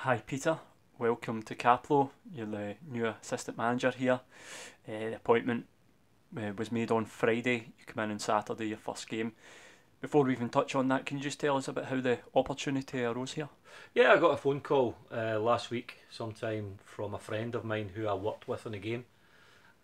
Hi Peter, welcome to Caplo. You're the new assistant manager here. The appointment was made on Friday. You come in on Saturday, your first game. Before we even touch on that, can you just tell us about how the opportunity arose here? Yeah, I got a phone call last week, sometime from a friend of mine who I worked with in the game,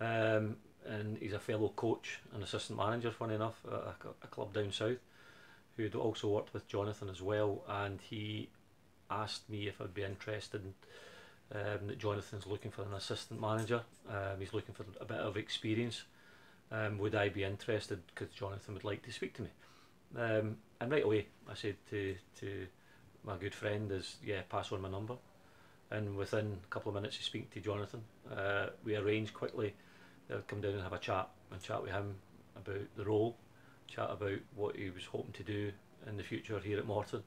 and he's a fellow coach and assistant manager, funny enough, at a club down south, who'd also worked with Jonathan as well, and he asked me if I'd be interested. That Jonathan's looking for an assistant manager. He's looking for a bit of experience. Would I be interested? Because Jonathan would like to speak to me. And right away, I said to my good friend, is yeah, pass on my number. And within a couple of minutes of speaking to Jonathan, we arranged quickly that I'd come down and have a chat with him about the role, chat about what he was hoping to do in the future here at Morton,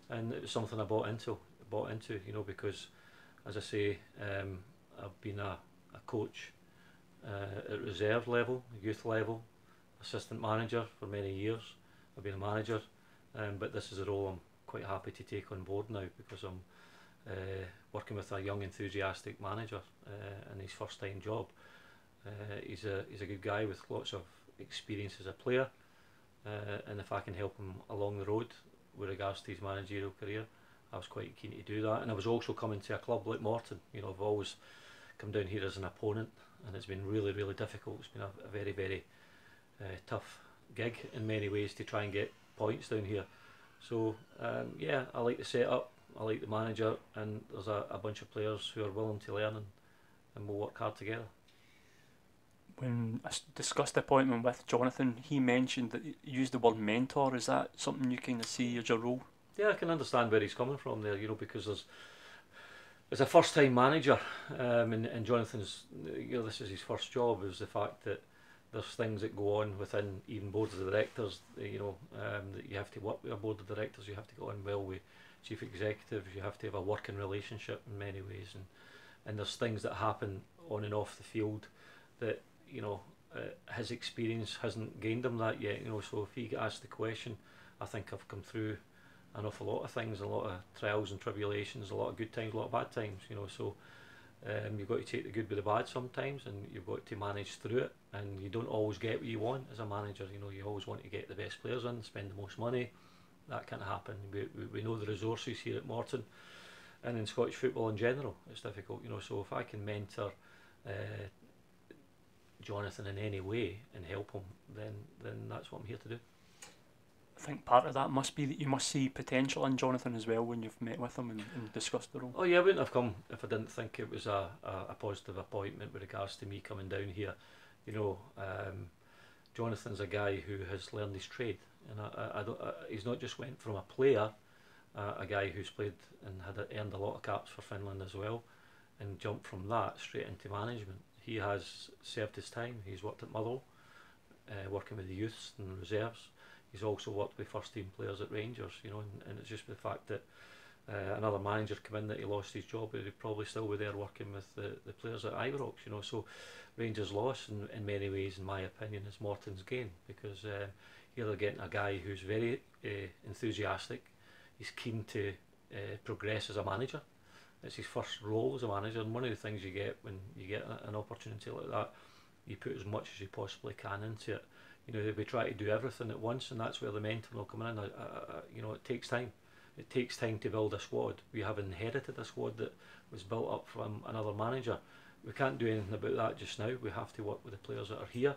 and it was something I bought into, because as I say, I've been a coach at reserve level, youth level, assistant manager for many years. I've been a manager, but this is a role I'm quite happy to take on board now because I'm working with a young enthusiastic manager in his first time job. He's a good guy with lots of experience as a player, and if I can help him along the road with regards to his managerial career, I was quite keen to do that. And I was also coming to a club like Morton. I've always come down here as an opponent, and it's been really, really difficult. It's been a very, very tough gig in many ways to try and get points down here. So yeah, I like the setup, I like the manager, and there's a bunch of players who are willing to learn, and we'll work hard together. When I discussed the appointment with Jonathan, he mentioned that you used the word mentor. Is that something you kind of see as your role? Yeah, I can understand where he's coming from there, because as a first time manager, and Jonathan's, this is his first job, is the fact that there's things that go on within even boards of directors, that you have to work with a board of directors, you have to get on well with chief executives, you have to have a working relationship in many ways, and there's things that happen on and off the field that, his experience hasn't gained him that yet, so if he get asked the question, I think I've come through an awful lot of things, a lot of trials and tribulations, a lot of good times, a lot of bad times, so you've got to take the good with the bad sometimes, and you've got to manage through it, and you don't always get what you want as a manager. You always want to get the best players in, spend the most money. That can't happen. We know the resources here at Morton and in Scottish football in general. It's difficult, so if I can mentor uh, Jonathan in any way and help him, then that's what I'm here to do. I think part of that must be that you must see potential in Jonathan as well when you've met with him and discussed the role. Oh yeah, I wouldn't have come if I didn't think it was a positive appointment with regards to me coming down here. You know, um, Jonathan's a guy who has learned his trade, and I don't, he's not just went from a player, a guy who's played and had earned a lot of caps for Finland as well, and jumped from that straight into management. He has served his time. He's worked at Motherwell, working with the youths and reserves. He's also worked with first team players at Rangers, and it's just the fact that another manager came in that he lost his job, but he'd probably still be there working with the players at Ibrox, So Rangers' loss, in many ways, in my opinion, is Morton's gain, because here they're getting a guy who's very enthusiastic. He's keen to progress as a manager. It's his first role as a manager, and one of the things you get when you get an opportunity like that, you put as much as you possibly can into it. We try to do everything at once, and that's where the mentor will come in. It takes time. It takes time to build a squad. We have inherited a squad that was built up from another manager. We can't do anything about that just now. We have to work with the players that are here.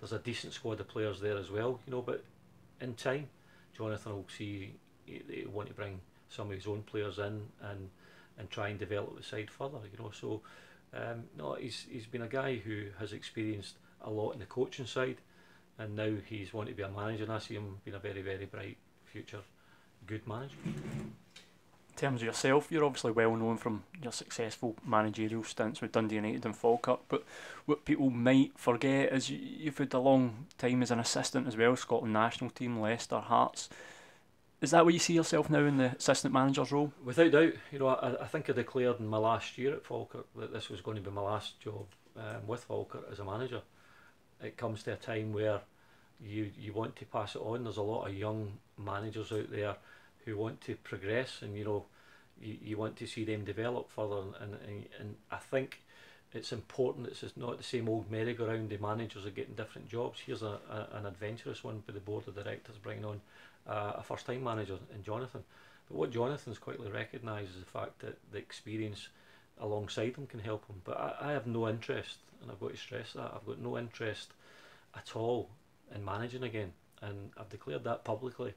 There's a decent squad of players there as well, but in time, Jonathan will see he want to bring some of his own players in and try and develop the side further, So, no, he's been a guy who has experienced a lot in the coaching side, and now he's wanting to be a manager, and I see him being a very, very bright future good manager. In terms of yourself, you're obviously well known from your successful managerial stints with Dundee United and Falkirk, but what people might forget is you've had a long time as an assistant as well, Scotland national team, Leicester, Hearts. Is that where you see yourself now in the assistant manager's role? Without doubt, I think I declared in my last year at Falkirk that this was going to be my last job with Falkirk as a manager. It comes to a time where you want to pass it on. There's a lot of young managers out there who want to progress, and you want to see them develop further, and I think it's important. It's just not the same old merry-go-round. The managers are getting different jobs. Here's an adventurous one by the board of directors, bringing on a first-time manager in Jonatan. But what Jonathan's quickly recognised is the fact that the experience alongside him can help him. But I have no interest, and I've got to stress that, I've got no interest at all in managing again. And I've declared that publicly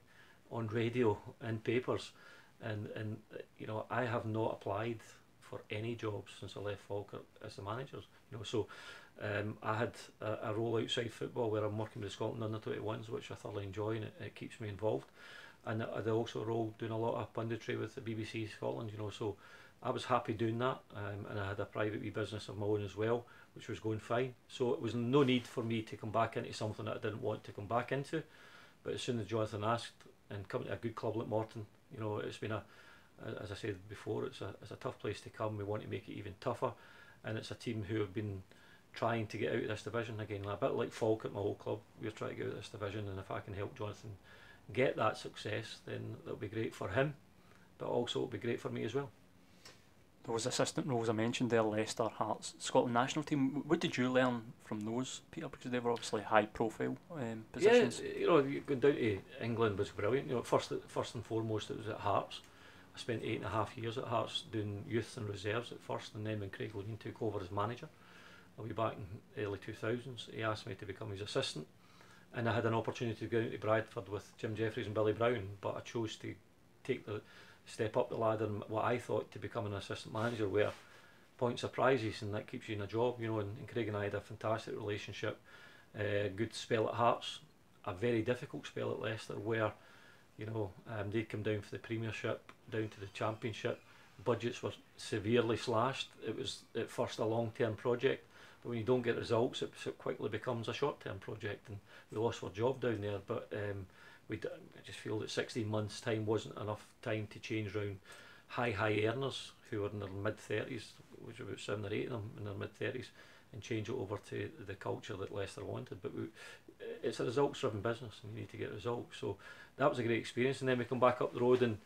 on radio and papers. And you know, I have not applied for any jobs since I left Falkirk as the manager. You know, so I had a role outside football where I'm working with the Scotland under-21s, which I thoroughly enjoy, and it keeps me involved. And I had also a role doing a lot of punditry with the BBC Scotland, you know, so I was happy doing that, and I had a private wee business of my own as well, which was going fine. So it was no need for me to come back into something that I didn't want to come back into. But as soon as Jonathan asked, and coming to a good club like Morton, you know, it's been as I said before, it's a tough place to come. We want to make it even tougher, and it's a team who have been trying to get out of this division again, a bit like Falkirk, my whole club. We're trying to get out of this division, and if I can help Jonathan get that success, then that'll be great for him, but also it'll be great for me as well. Those assistant roles I mentioned there, Leicester, Hearts, Scotland national team, what did you learn from those, Peter? Because they were obviously high profile positions. Yeah, you know, going down to England was brilliant. You know, first and foremost, it was at Hearts. I spent 8.5 years at Hearts doing youths and reserves at first, and then when Craig Levine took over as manager, I'll be back in early 2000s, he asked me to become his assistant, and I had an opportunity to go out to Bradford with Jim Jeffries and Billy Brown, but I chose to take the step up the ladder and what I thought to become an assistant manager, where points are prizes and that keeps you in a job, you know. And Craig and I had a fantastic relationship, good spell at Hearts, a very difficult spell at Leicester, where, you know, they'd come down for the Premiership, down to the Championship. Budgets were severely slashed. It was at first a long-term project, but when you don't get results, it quickly becomes a short-term project, and we lost our job down there. But I just feel that 16 months' time wasn't enough time to change round high earners who were in their mid-30s, which were about 7 or 8 of them in their mid-30s, and change it over to the culture that Leicester wanted. But it's a results-driven business, and you need to get results. So that was a great experience. And then we come back up the road, and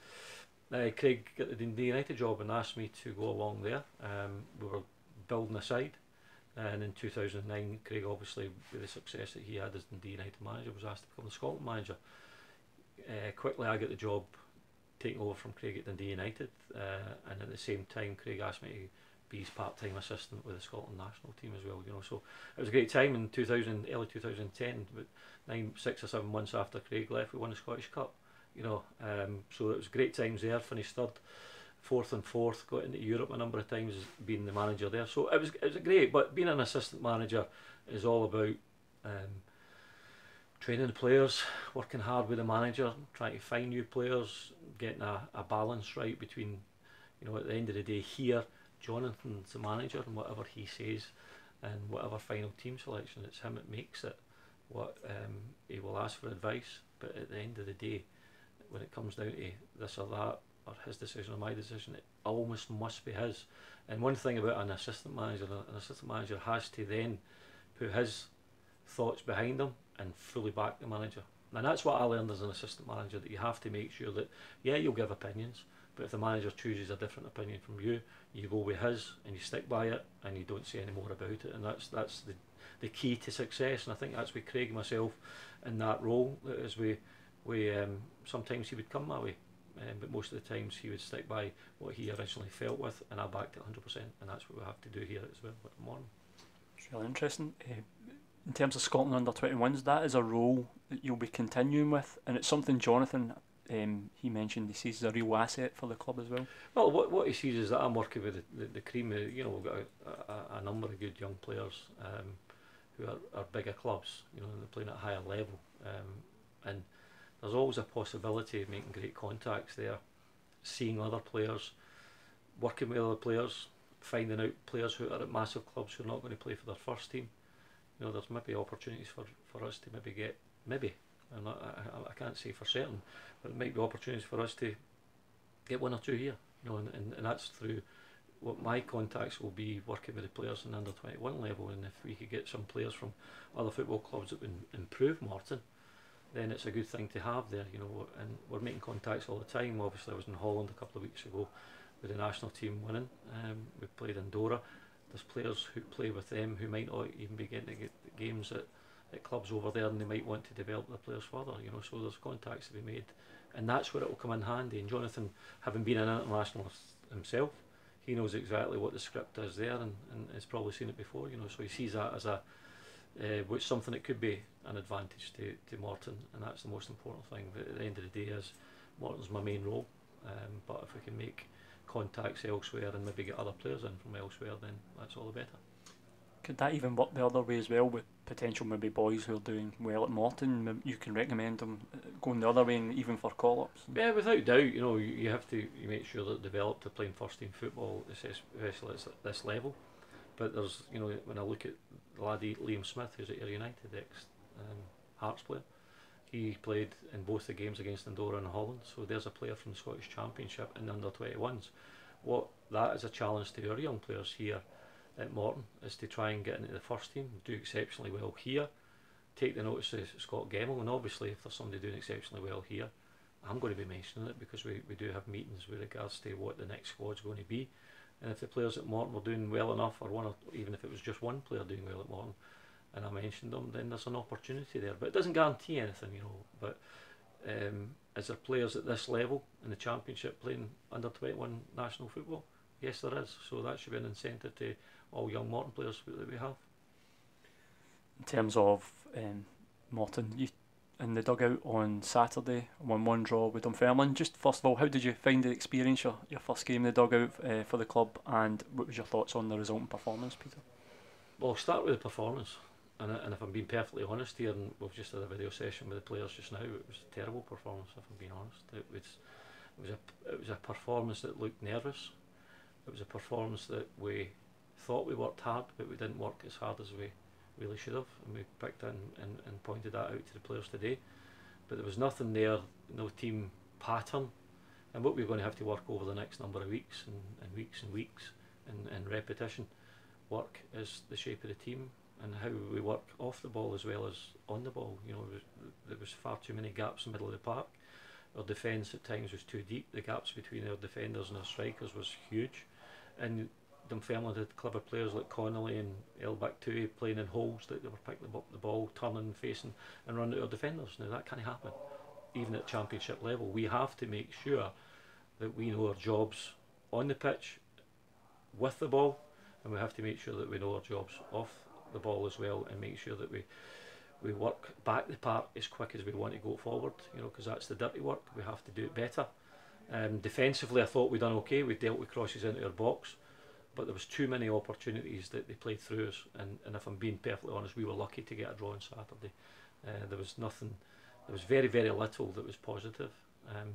Craig got the Dundee United job and asked me to go along there. We were building a side, and in 2009, Craig, obviously with the success that he had as Dundee United manager, was asked to become the Scotland manager. Quickly I got the job taking over from Craig at Dundee United, and at the same time Craig asked me to be his part-time assistant with the Scotland national team as well, you know. So it was a great time in early 2010, but 6 or 7 months after Craig left, we won the Scottish Cup, you know. So it was great times there, finished third, fourth and fourth, got into Europe a number of times being the manager there. So it was great, but being an assistant manager is all about training the players, working hard with the manager, trying to find new players, getting a balance right between, you know, at the end of the day here, Jonathan's the manager, and whatever he says and whatever final team selection, it's him that makes it. What he will ask for advice, but at the end of the day, when it comes down to this or that, or his decision or my decision, it almost must be his. And one thing about an assistant manager has to then put his thoughts behind him and fully back the manager. And that's what I learned as an assistant manager, that you have to make sure that, yeah, you'll give opinions, but if the manager chooses a different opinion from you, you go with his and you stick by it and you don't say any more about it. And that's the key to success. And I think that's with Craig and myself in that role, as we sometimes he would come my way, but most of the times he would stick by what he originally felt with, and I backed it 100%, and that's what we have to do here as well at the morning. It's really interesting. In terms of Scotland under-21s, that is a role that you'll be continuing with, and it's something Jonathan, he mentioned, he sees as a real asset for the club as well. Well, what he sees is that I'm working with the cream. You know, we've got a number of good young players who are bigger clubs, you know, and they're playing at a higher level, and there's always a possibility of making great contacts there, seeing other players, working with other players, finding out players who are at massive clubs who are not going to play for their first team. You know, there's maybe opportunities for us to and I can't say for certain, but it might be opportunities for us to get 1 or 2 here, you know, and that's through what my contacts will be, working with the players in the under-21 level. And if we could get some players from other football clubs that would improve Morton, then it's a good thing to have there, you know. And we're making contacts all the time. Obviously I was in Holland a couple of weeks ago, with the national team winning. We played Andorra. There's players who play with them who might not even be getting to get games at clubs over there, and they might want to develop their players further. So there's contacts to be made, and that's where it will come in handy. And Jonatan, having been an internationalist himself, he knows exactly what the script is there, and has probably seen it before. So he sees that as which something that could be an advantage to Morton, and that's the most important thing. But at the end of the day, is Morton's my main role, but if we can make contacts elsewhere and maybe get other players in from elsewhere, then that's all the better. Could that even work the other way as well, with potential maybe boys who are doing well at Morton? You can recommend them going the other way, and even for call-ups? Yeah, without doubt. You have to make sure that they're developed to playing first team football, especially at this level. But there's, when I look at the laddie Liam Smith, who's at Ayr United, ex Hearts player, he played in both the games against Andorra and Holland, so there's a player from the Scottish Championship in the under-21s. What that is a challenge to our young players here at Morton, is to try and get into the first team, do exceptionally well here, take the notice of Scott Gemmell, and obviously if there's somebody doing exceptionally well here, I'm going to be mentioning it, because we do have meetings with regards to what the next squad's going to be. And if the players at Morton were doing well enough, or even if it was just one player doing well at Morton, and I mentioned them, then there's an opportunity there. But it doesn't guarantee anything, But is there players at this level in the Championship playing under 21 national football? Yes, there is. So that should be an incentive to all young Morton players that we have. In terms of Morton, you in the dugout on Saturday, 1-1 draw with Dunfermline. Just first of all, how did you find the experience, your first game in the dugout for the club, and what was your thoughts on the resulting performance, Peter? Well, I'll start with the performance, and if I'm being perfectly honest here, and we've just had a video session with the players just now, it was a terrible performance, if I'm being honest. It was a performance that looked nervous. It was a performance that we thought we worked hard, but we didn't work as hard as we really should have, and we picked in and pointed that out to the players today. But there was nothing there, no team pattern, and what we're going to have to work over the next number of weeks and weeks and repetition work is the shape of the team and how we work off the ball as well as on the ball. There was far too many gaps in the middle of the park. Our defence at times was too deep. The gaps between our defenders and our strikers was huge, and Dunfermline had clever players like Connolly and El Baktui playing in holes that they were picking up the ball, turning, facing and running at our defenders. Now that can't happen, even at championship level. We have to make sure that we know our jobs on the pitch with the ball, and we have to make sure that we know our jobs off the ball as well, and make sure that we work back the park as quick as we want to go forward, because that's the dirty work. We have to do it better. Defensively, I thought we'd done okay. We dealt with crosses into our box, but there was too many opportunities that they played through us, and if I'm being perfectly honest, we were lucky to get a draw on Saturday. There was nothing, there was very, very little that was positive,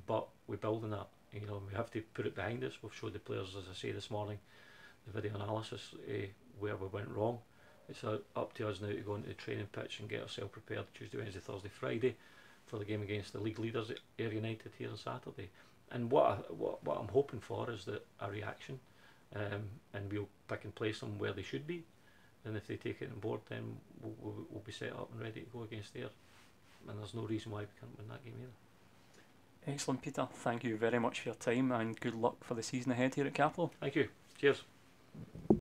but we're building that. We have to put it behind us. We've showed the players, as I say this morning, the video analysis where we went wrong. It's up to us now to go into the training pitch and get ourselves prepared Tuesday, Wednesday, Thursday, Friday for the game against the league leaders at Ayr United here on Saturday. And what I'm hoping for is that a reaction, and we'll pick and place them where they should be, and if they take it on board, then we'll be set up and ready to go against Ayr, and there's no reason why we can't win that game either. Excellent, Peter. Thank you very much for your time, and good luck for the season ahead here at Capital. Thank you. Cheers.